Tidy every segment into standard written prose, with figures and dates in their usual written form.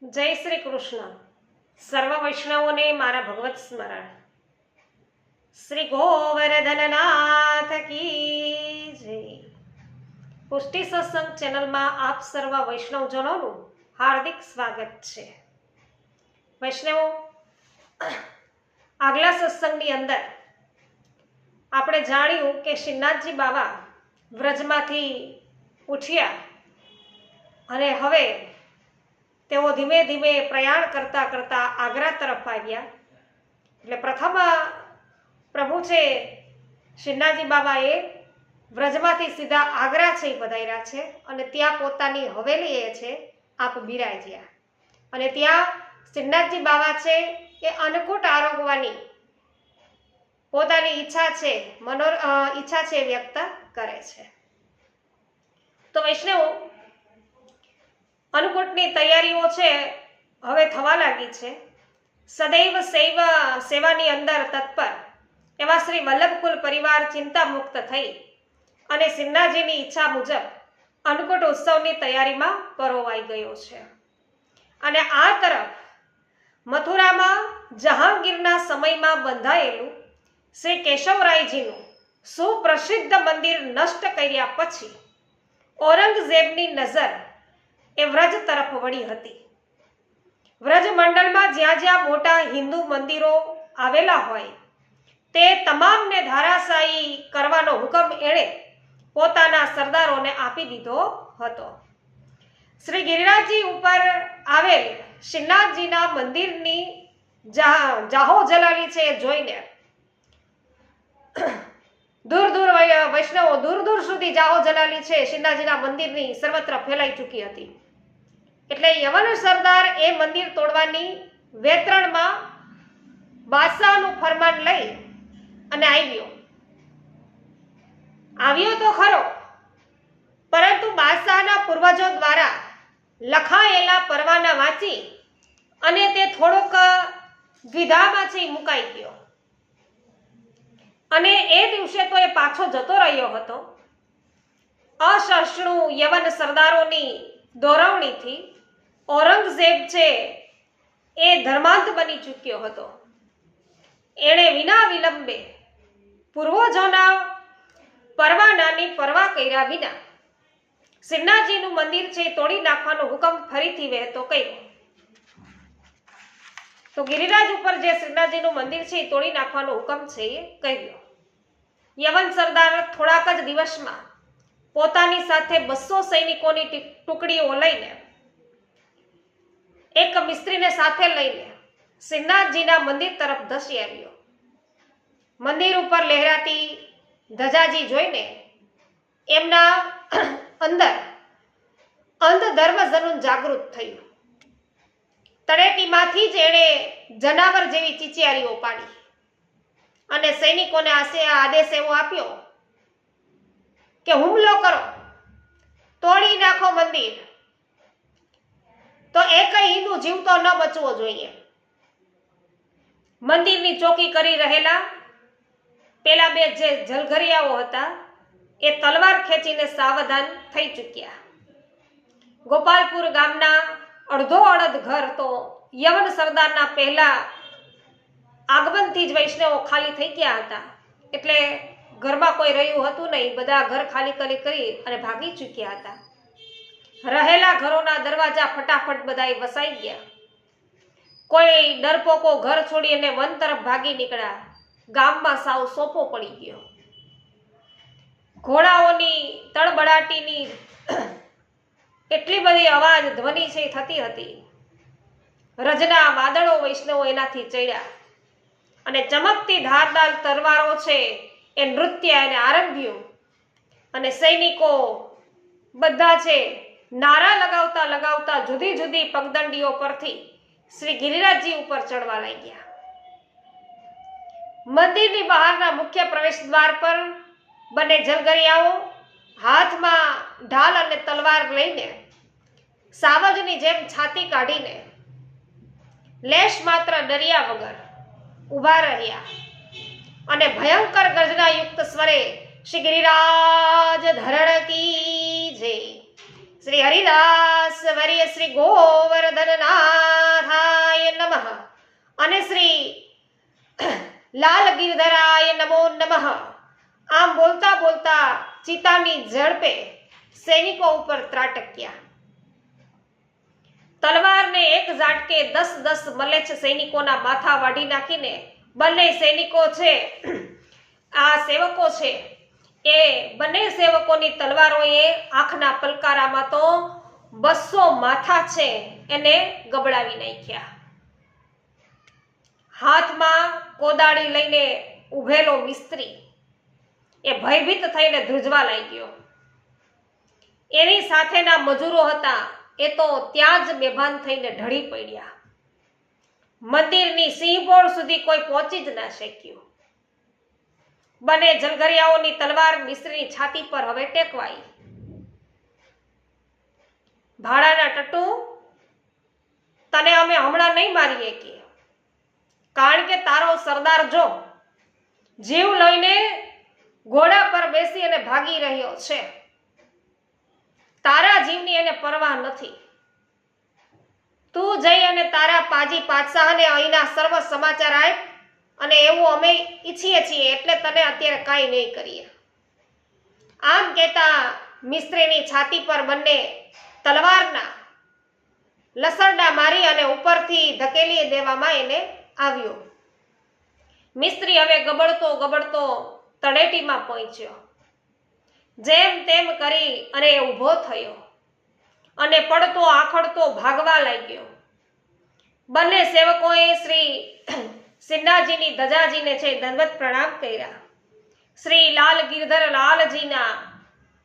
જય શ્રી કૃષ્ણ. સર્વ વૈષ્ણવોને મારા ભગવત સ્મરણ. શ્રી ગોવર્ધનનાથ કી જય. પુષ્ટિ સત્સંગ ચેનલમાં આપ સર્વ વૈષ્ણવજનોનું હાર્દિક સ્વાગત છે. વૈષ્ણવો, આગલા સત્સંગની અંદર આપણે જાણ્યું કે શ્રીનાથજી બાબા વ્રજમાંથી ઉઠ્યા અને હવે તેઓ ધીમે ધીમે પ્રયાણ કરતા કરતા આગ્રા તરફ આવ્યા. એટલે પ્રથમ પ્રભુ છે શ્રીનાથજી બાબા એ વ્રજમાંથી સીધા આગ્રા છે પધાર્યા છે અને ત્યાં પોતાની હવેલી એ છે આપ બિરાજ્યા અને ત્યાં શ્રીનાથજી બાબા છે એ અન્નકૂટ આરોગવાની પોતાની ઈચ્છા છે વ્યક્ત કરે છે. તો વૈષ્ણવો, અન્નકૂટની તૈયારીઓ છે હવે થવા લાગી છે. સદૈવ સેવાની અંદર તત્પર એવા શ્રી વલ્લભકુલ પરિવાર ચિંતા મુક્ત થઈ અને શ્રીનાથજીની ઈચ્છા મુજબ અન્નકૂટ ઉત્સવની તૈયારીમાં પરોવાઈ ગયો છે. અને આ તરફ મથુરામાં જહાંગીરના સમયમાં બંધાયેલું શ્રી કેશવરાયજીનું સુપ્રસિદ્ધ મંદિર નષ્ટ કર્યા પછી ઔરંગઝેબની નજર એ વ્રજ તરફ વળી હતી. વ્રજ મંડળમાં જ્યાં જ્યાં મોટા હિન્દુ મંદિરો આવેલા હોય તે તમામને ધારાશાયી કરવાનો હુકમ એણે પોતાના સરદારોને આપી દીધો હતો. શ્રી ગિરિરાજજી ઉપર આવેલ શ્રીનાથજીના મંદિરની જાહો જલાલી છે એ જોઈને વૈષ્ણવો દૂર દૂર સુધી જાહો જલાલી છે શ્રીનાથજીના મંદિરની સર્વત્ર ફેલાઈ ચૂકી હતી. એટલે યવન સરદાર એ મંદિર તોડવાની વેતરણમાં બાદશાહનું ફરમાન લઈ અને આવ્યો તો ખરો, પરંતુ બાદશાહના પૂર્વજો દ્વારા લખાયેલા પરવાના વાંચી અને તે થોડોક દ્વિધામાં છે મુકાઈ ગયો અને એ દિવસે તો એ પાછો જતો રહ્યો હતો. અસહિષ્ણુ યવન સરદારોની દોરવણીથી ઔરંગઝેબ છે એ ધર્માંત બની ચૂક્યો હતો. એણે વિના વિલંબે પૂર્વજોના પરવાનાની પરવા કર્યા વિના શ્રીનાથજીનું મંદિર છે તોડી નાખવાનો હુકમ ફરીથી વહેતો કર્યો. તો ગિરિરાજ ઉપર જે શ્રીનાથજીનું મંદિર છે એ તોડી નાખવાનો હુકમ છે એ કર્યો. યવન સરદાર થોડાક જ દિવસમાં પોતાની સાથે 200 સૈનિકોની ટુકડીઓ લઈને એક મિસ્ત્રીને સાથે લઈને શ્રીનાથજીના મંદિર તરફ ધસી આવ્યો. મંદિર ઉપર લહેરાતી ધજાજી જોઈને એમના અંદર અંધ ધર્મ જનૂન જાગૃત થયું. તળેટીમાંથી જ એણે જનાવર જેવી ચીચિયારીઓ પાડી અને સૈનિકોને આદેશ એવો આપ્યો કે હુમલો કરો, તોડી નાખો મંદિર. તો એક હિન્દુ જીવતો ન બચવો જોઈએ. મંદિરની ચોકી કરી રહેલા પેલા બે જે જલઘરિયાઓ હતા એ તલવાર ખેંચીને સાવધાન થઈ ચૂક્યા. ગોપાલપુર ગામના અડધો અડધ ઘર તો યવન સરદારના પહેલા આગમનથી જ વૈષ્ણવો ખાલી થઈ ગયા હતા. એટલે ઘરમાં કોઈ રહ્યું હતું નહીં, બધા ઘર ખાલી કરી અને ભાગી ચૂક્યા હતા. રહેલા ઘરોના દરવાજા ફટાફટ બધાય વસાઈ ગયા. કોઈ ડરપોકો ઘર છોડીને વન તરફ ભાગી નીકળ્યા. ગામમાં સાવ સોપો પડી ગયો. ઘોડાઓની તળબડાટીની એટલી બધી અવાજ ધ્વનિ છે થતી હતી. રજના વાદળો વૈષ્ણવો એનાથી ચડ્યા અને ચમકતી ધારદાર તલવારો છે એ નૃત્ય એને આરંભ્યું અને સૈનિકો બધા છે નારા લગાવતા લગાવતા જુદી જુદી પગદંડીઓ પરથી શ્રી ગિરિરાજજી ઉપર ચડવા લાગ્યા. મંદિરની બહારના મુખ્ય પ્રવેશ દ્વાર પર બંને જલગરિયાઓ હાથમાં ઢાલ અને તલવાર લઈને સાવજની જેમ છાતી કાઢીને લેશ માત્ર ડર્યા વગર ઊભા રહ્યા અને ભયંકર ગર્જનાયુક્ત સ્વરે શ્રી ગિરિરાજ ધરણ કી જય, શ્રી હરિદાસ વર્ય શ્રી ગોવર્ધનનાથાય નમઃ અને શ્રી લાલ ગિરધરાય નમો નમઃ. આમ બોલતા બોલતા ચિતાની ઝડપે સૈનિકો ઉપર ત્રાટક્યા. તલવારને એક ઝાટકે 10 મલેચ્છ સૈનિકોના માથા વાઢી નાખીને બંને સૈનિકો છે, આ સેવકો છે, એ બંને સેવકોની તલવારોએ આંખના પલકારામાં તો 200 માથા છે એને ગબડાવી નાખ્યા. હાથમાં કોદાળી લઈને ઉભેલો મિસ્ત્રી એ ભયભીત થઈને ધ્રુજવા લાગ્યો. એની સાથેના મજૂરો હતા એ તો ત્યાં જ બેભાન થઈને ઢળી પડ્યા. મંદિરની સિંહપોળ સુધી કોઈ પહોંચી જ ના શક્યું. બંને જલગરિયાઓની તલવાર મિસ્ત્રીની છાતી પર હવે ટેકવાઈ. ભાડાના ટટ્ટુ, તને અમે હમણાં નહીં મારીએ કે, કારણ કે તારો સરદાર જો જીવ લઈને ઘોડા પર બેસી અને ભાગી રહ્યો છે. તારા જીવની એને પરવાહ નથી. તું જઈ અને તારા પાજી પાતશાહને અહીંના સર્વ સમાચાર આપ, અને એવું અમે ઈચ્છીએ છીએ એટલે તને અત્યારે કાંઈ નહીં કરીએ. આમ કહેતા મિસ્ત્રીની છાતી પર બંને તલવારના લસરડા મારી અને ઉપરથી ધકેલી દેવામાં એને આવ્યો. મિસ્ત્રી હવે ગબડતો ગબડતો તળેટીમાં પહોંચ્યો. જેમ તેમ કરી અને ઊભો થયો અને પડતો આખડતો ભાગવા લાગ્યો. બંને સેવકોએ શ્રી સિન્નાજીની ધજાજીને છે દંડવત પ્રણામ કર્યા. શ્રી લાલ ગિરધર લાલજીના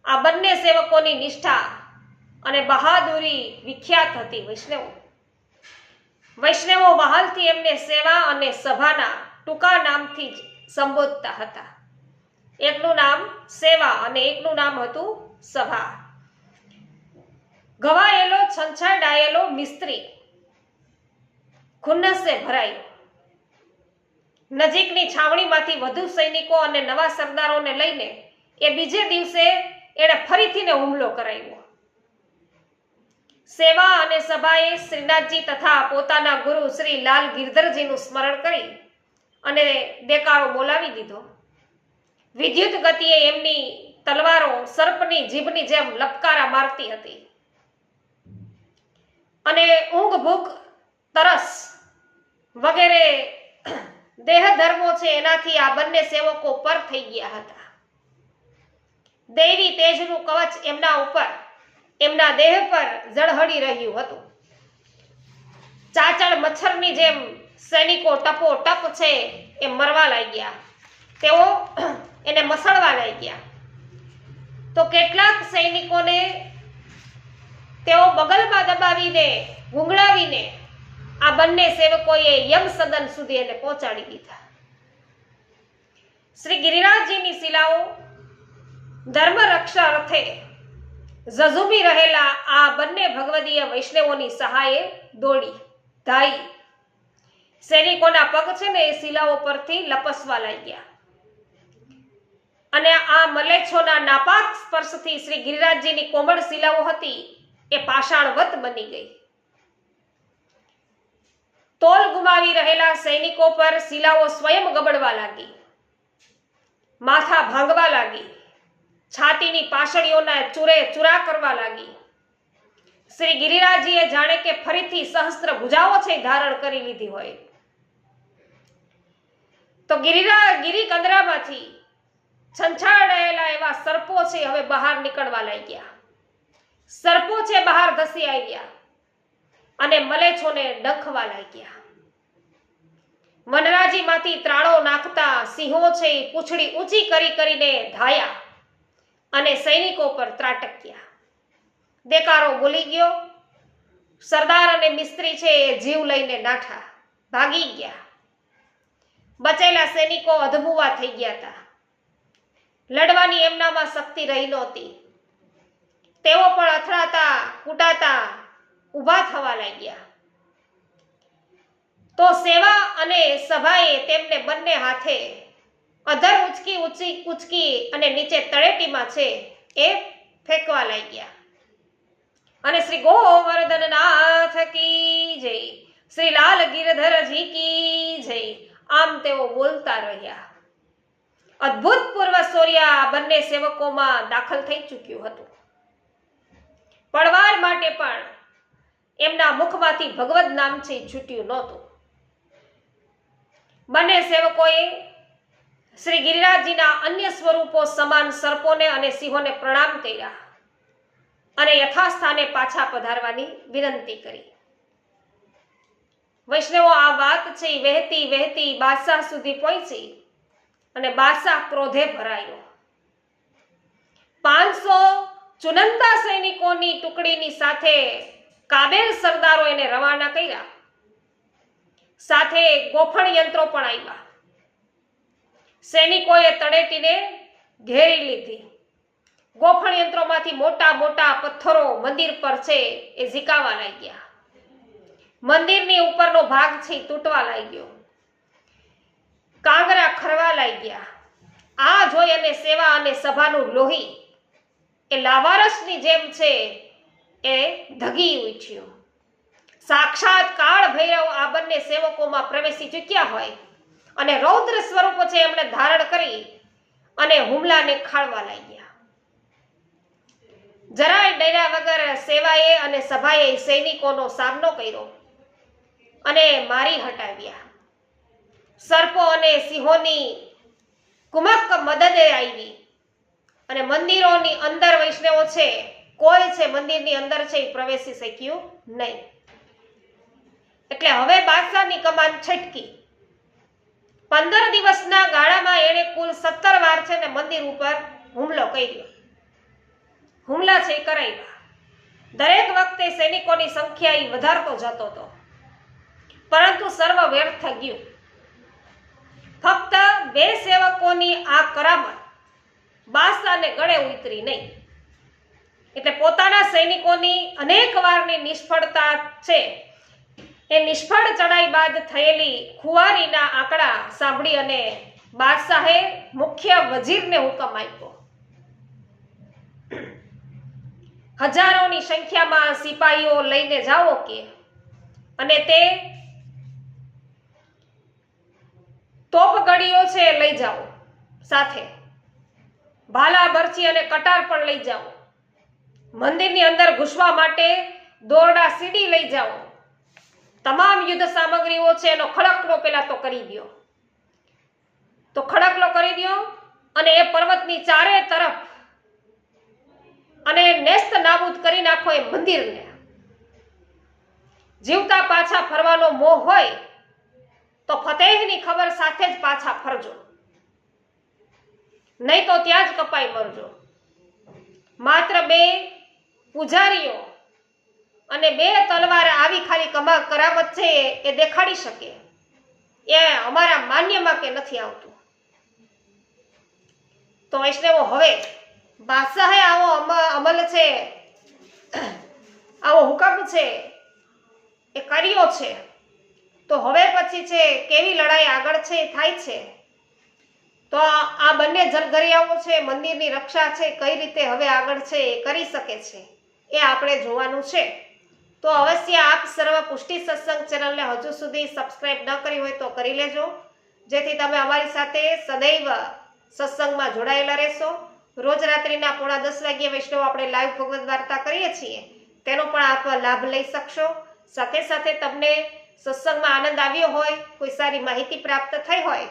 આ બંને સેવકોની નિષ્ઠા અને બહાદુરી વિખ્યાત હતી. વૈષ્ણવો બહાલથી એમને સેવા અને સભાના ટૂંકા નામથી જ સંબોધતા હતા. એકનું નામ સેવા અને એકનું નામ હતું સભા. ઘવાયેલો છંછાડાયેલો મિસ્ત્રી ખુન્નસે ભરાયો. નજીકની છાવણીમાંથી વધુ સૈનિકો અને નવા સરદારોને લઈને એ બીજે દિવસે એણે ફરીથીને હુમલો કરાવ્યો. સેવા અને સભાએ શ્રીનાથજી તથા પોતાના ગુરુ શ્રી લાલ ગિરધરજીનું સ્મરણ કરી અને દેકારો બોલાવી દીધો. વિદ્યુત ગતિએ એમની તલવારો સર્પની જીભની જેમ લપકારા મારતી હતી અને ઊંઘ ભૂખ તરસ વગેરે દેહ ધર્મો છે એનાથી આ બંને સેવકો પર થઈ ગયા હતા. દૈવી તેજનું કવચ એમના ઉપર, એમના દેહ પર ઝળહળી રહ્યું હતું. ચાચડ મચ્છરની જેમ સૈનિકો ટપો ટપ છે એ મરવા લાગ્યા. તેઓ એને મસળવા લાગ્યા. તો કેટલાક સૈનિકોને તેઓ બગલમાં દબાવીને ગુંગળાવીને આ બંને સેવકોએ યમ સદન સુધી એને પહોંચાડી દીધા. શ્રી ગિરિરાજજીની શિલાઓ ધર્મ રક્ષા અર્થે ઝઝુમી રહેલા આ બંને ભગવદીય વૈષ્ણવોની સહાયે દોડી ધાઈ સૈનિકોના પગ છે ને એ શિલાઓ પરથી લપસવા લાગ્યા અને આ મલેચ્છોના નાપાક સ્પર્શથી શ્રી ગિરિરાજજીની કોમળ શિલાઓ હતી એ પાષાણવત બની ગઈ. તોલ ગુમાવી રહેલા સૈનિકો પર શિલાઓ સ્વયં ગબડવા લાગી, માથા ભાંગવા લાગી, છાતીની પાસળીઓના ચૂરે ચૂરા કરવા લાગી. શ્રી ગિરિરાજજીએ જાણે કે ફરીથી સહસ્ત્ર ભુજાઓ છે ધારણ કરી લીધી હોય. તો ગિરિકંદરામાંથી છંછાડાયેલા એવા સર્પો છે હવે બહાર નીકળવા લાગ્યા. સર્પો છે બહાર ધસી આવ્યા અને મલેચ્છોને ડંખવા લાગ્યા. વનરાજીમાંથી ત્રાળો નાખતા સિંહો છે પૂંછડી ઊંચી કરી કરીને ધાયા અને સૈનિકો પર ત્રાટક્યા. દેકારો બોલી ગયો. સરદાર અને મિસ્ત્રી છે એ જીવ લઈને નાઠા ભાગી ગયા. બચેલા સૈનિકો અધમુવા થઈ ગયા હતા. લડવાની એમનામાં શક્તિ રહી નહોતી. તેઓ પણ અથડાતા કૂટાતા ઊભા થવા લાગ્યા. તો સેવા અને સભાએ તેમને બંને હાથે અધર ઉચકી અને નીચે તળેટીમાં છે એ ફેંકવા લાગ્યા. અને શ્રી ગોવર્ધન નાથ કી જય, શ્રી લાલ ગિરધરજી કી જય. આમ તેઓ બોલતા રહ્યા. અદ્ભુત પૂર્વ સૂર્ય બંને સેવકોમાં દાખલ થઈ ચૂક્યું હતું. પળવાર માટે પણ એમના મુખમાંથી ભગવદ નામ છે છૂટ્યું નહોતું. બંને સેવકોએ શ્રી ગિરિરાજજીના અન્ય સ્વરૂપો સમાન સર્પોને અને સિંહોને પ્રણામ કર્યા અને યથાસ્થાને પાછા પધારવાની વિનંતી કરી. વૈષ્ણવો, આ વાત છે વહેતી વહેતી બાદશાહ સુધી પહોંચી અને બાદશાહ ક્રોધે ભરાયો. 500 ચુનંદા સૈનિકોની ટુકડીની સાથે કાબેલ સરદારો એને રવાના કર્યા. સાથે ગોફણ યંત્રો પણ આવ્યા. સૈનિકોએ તળેટીને ઘેરી લીધી. ગોફણ યંત્રોમાંથી મોટા મોટા પથ્થરો મંદિર પર છે એ ઝીકાવા લાગ્યા. મંદિરની ઉપરનો ભાગ છે તૂટવા લાગ્યો. કાંગરા ખરવા લાગ્યા. આ જોઈ અને સેવા અને સભાનું લોહી એ લાવારસની જેમ છે એ ધગી ઉઠ્યું. સાક્ષાત કાળ ભૈરવ આ બંને સેવકોમાં પ્રવેશી ચૂક્યા હોય અને રૌદ્ર સ્વરૂપ છે એમણે ધારણ કરી અને હુમલાને ખાળવા લાગ્યા. જરાય ડર્યા વગર સેવાએ અને સભાએ સૈનિકોનો સામનો કર્યો અને મારી હટાવ્યા. સર્પો અને સિંહોની કુમક મદદે આવી અને મંદિરોની અંદર વૈષ્ણવો છે કોઈ છે મંદિરની અંદર છે એ પ્રવેશી શક્યું નહીં. એટલે હવે બાદશાહની કમાન છટકી. 15 દિવસના ગાળામાં એણે કુલ 17 વાર છે ને મંદિર ઉપર હુમલો કર્યો. હુમલા છે કરાવ્યા. દરેક વખતે સૈનિકોની સંખ્યા એ વધારતો જતો હતો, પરંતુ સર્વ વ્યર્થ ગયું. ફક્ત 2 સેવકોની આ કરામત બાદશાહને ગળે ઉતરી નહીં. એટલે પોતાના સૈનિકોની અનેક વારની નિષ્ફળતા છે એ નિષ્ફળ ચડાઈ બાદ થયેલી ખુવારીના આંકડા સાંભળી અને બાદશાહે મુખ્ય વજીરને હુકમ આપ્યો. હજારોની સંખ્યામાં સિપાહીઓ લઈને જાઓ કે અને તે તોપગડીઓ છે લઈ જાઓ, સાથે ભાલા બરછી અને કટાર પણ લઈ જાઓ. મંદિરની અંદર ઘૂસવા માટે દોરડા સીડી લઈ જાઓ. તમામ યુદ્ધ સામગ્રીઓ છે એનો ખડકલો પેલા તો કરી દો. તો ખડકલો કરી દો અને એ પર્વતની ચારે તરફ અને નેસ્ત નાબૂદ કરી નાખો એ મંદિરને. જીવતા પાછા ફરવાનો મોહ હોય તો ફતેહની ખબર સાથે જ પાછા ફરજો, નહીં તો ત્યાં જ કપાઈ મરજો. માત્ર 2 પૂજારીઓ અને 2 તલવાર આવી ખાલી કરામત છે એ દેખાડી શકે, એ અમારા માન્યમાં કે નથી આવતું. તો વૈષ્ણવો, હવે બાદશાહે આવો અમલ છે, આવો હુકમ છે એ કર્યો છે. તો હવે પછી છે કેવી લડાઈ આગળ છે થાય છે. તો આ બંને જલઘરિયાઓ છે મંદિરની રક્ષા છે કઈ રીતે હવે આગળ છે એ કરી શકે છે એ આપણે જોવાનું છે. તો અવશ્ય આપ સર્વ પુષ્ટિ સત્સંગ ચેનલને હજુ સુધી સબસ્ક્રાઇબ ન કરી હોય તો કરી લેજો, જેથી તમે અમારી સાથે સદૈવ સત્સંગમાં જોડાયેલા રહેશો. રોજ રાત્રિના 9:30 વાગ્યે વૈષ્ણવ આપણે લાઈવ ભગવદ વાર્તા કરીએ છીએ, તેનો પણ આપ લાભ લઈ શકશો. સાથે સાથે તમને સત્સંગમાં આનંદ આવ્યો હોય, કોઈ સારી માહિતી પ્રાપ્ત થઈ હોય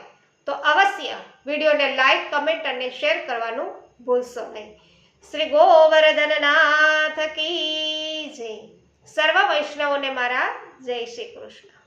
તો અવશ્ય વિડીયોને લાઈક, કમેન્ટ અને શેર કરવાનું ભૂલશો નહીં. શ્રી ગોવર્ધન નાથ કી જય. સર્વ વૈષ્ણવોને મારા જય શ્રી કૃષ્ણ.